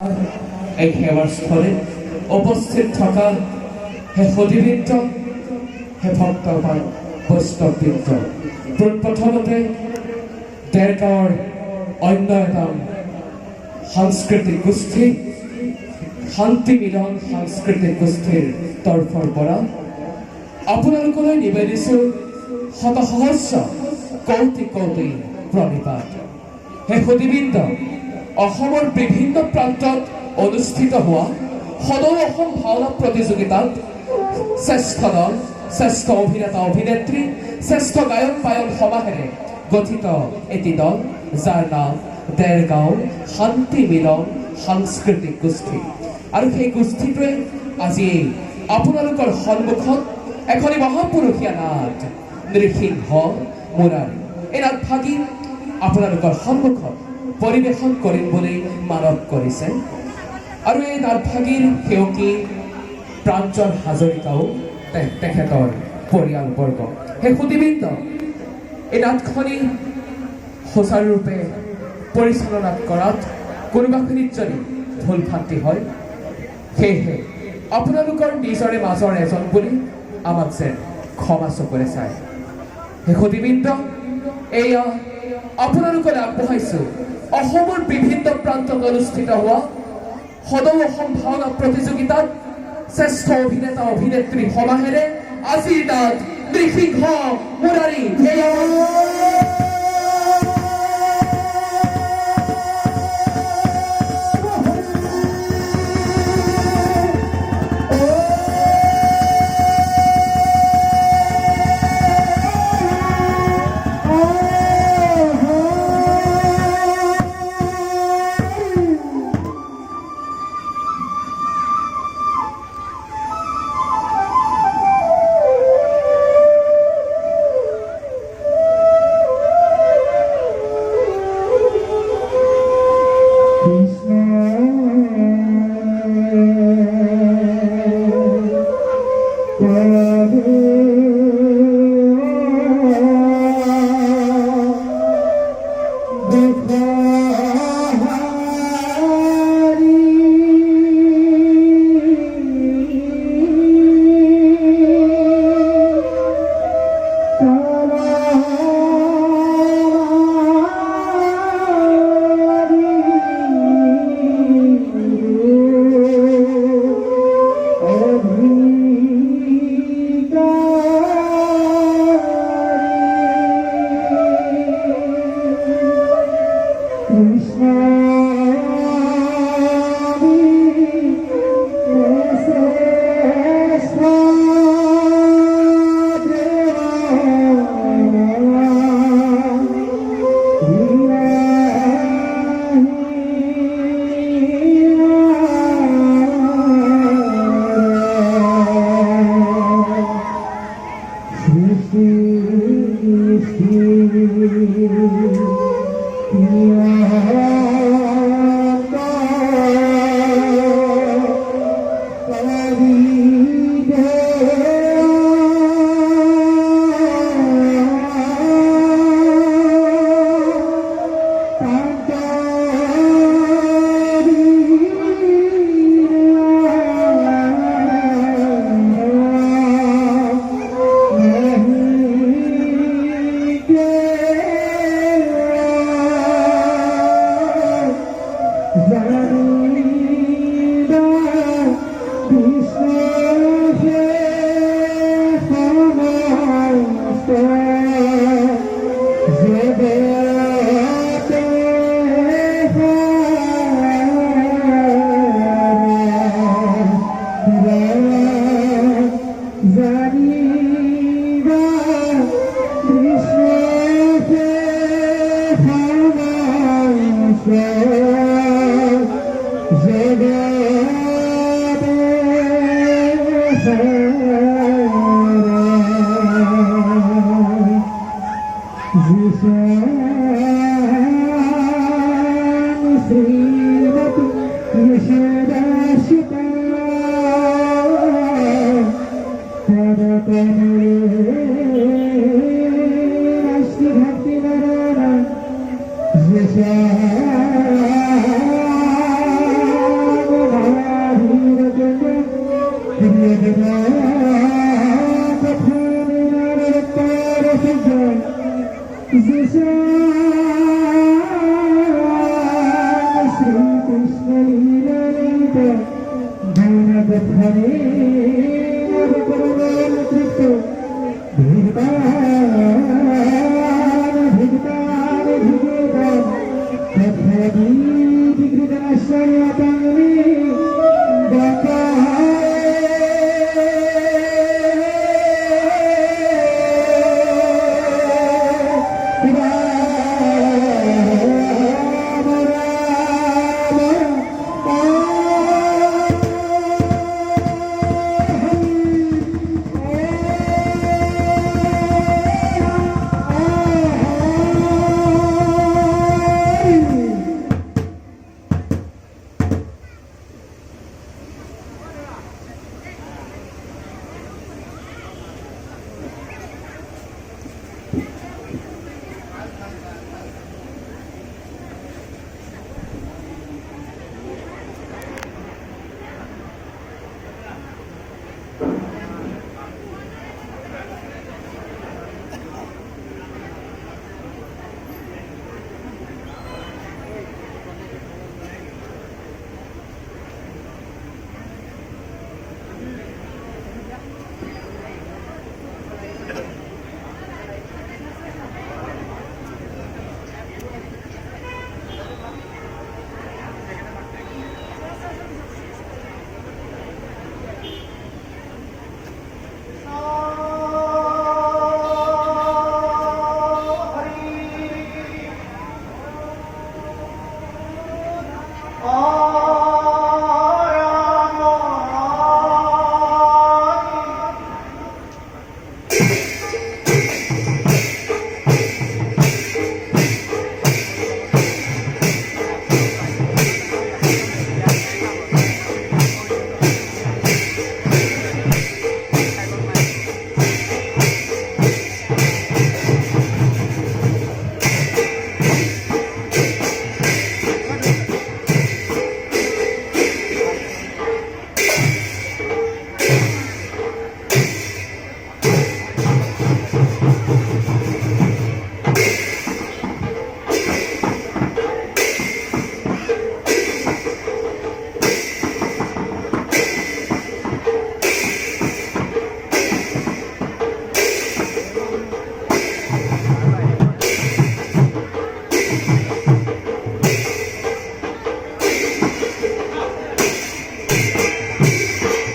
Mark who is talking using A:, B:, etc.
A: এই সেৱাৰ স্থলীত উপস্থিত থকা হে সতীবৃন্দ, হে ভক্তবান বৈষ্ণৱবৃন্দ, প্ৰথমতে দেৰগাঁৱৰ অন্য এটা সাংস্কৃতিক গোষ্ঠী শান্তি মিলন সাংস্কৃতিক গোষ্ঠীৰ তৰফৰ পৰা আপোনালোকলৈ নিবেদিছোঁ শতসহস্ৰ কৌটি কৌটি প্ৰণিপাত। হে সতীবৃন্দ, অসমৰ বিভিন্ন প্ৰান্তত অনুষ্ঠিত হোৱা সদৌ অসম ভাওনা প্ৰতিযোগিতাত শ্ৰেষ্ঠ দল, শ্ৰেষ্ঠ অভিনেতা অভিনেত্ৰী, শ্ৰেষ্ঠ গায়ক বায়ক সমাহেৰে গঠিত এটি দল, যাৰ নাম দেৰগাঁও শান্তি মিলন সাংস্কৃতিক গোষ্ঠী। আৰু সেই গোষ্ঠীটোৱে আজি আপোনালোকৰ সন্মুখত এখনি মহাপুৰুষীয়া নাট নৃসিংহ মুৰাৰী এই নাটভাগী আপোনালোকৰ সন্মুখত পৰিৱেশন কৰিম বুলি মানৱ কৰিছে। আৰু এই নাটভাগীৰ সেৱকী প্ৰাঞ্জল হাজৰিকাও তেখেতৰ পৰিয়ালবৰ্গ। সেই সুদীবৃন্দ, এই নাটখনি সুচাৰুৰূপে পৰিচালনা কৰাত কোনোবাখিনিত যদি ভুল ভ্ৰান্তি হয়, সেয়েহে আপোনালোকৰ নিজৰে মাজৰ এজন বুলি আমাক যেন ক্ষমা চকুৰে চায়। সেই সুদীবৃন্দ, এয়া আপোনালোকলৈ আগবঢ়াইছোঁ অসমৰ বিভিন্ন প্ৰান্তত অনুষ্ঠিত হোৱা সদৌ অসম ভাওনা প্ৰতিযোগিতাত শ্ৰেষ্ঠ অভিনেতা অভিনেত্ৰী সমাহেৰে আজিৰ নাট নৃসিংহ মুৰাৰী।
B: Yeah. Di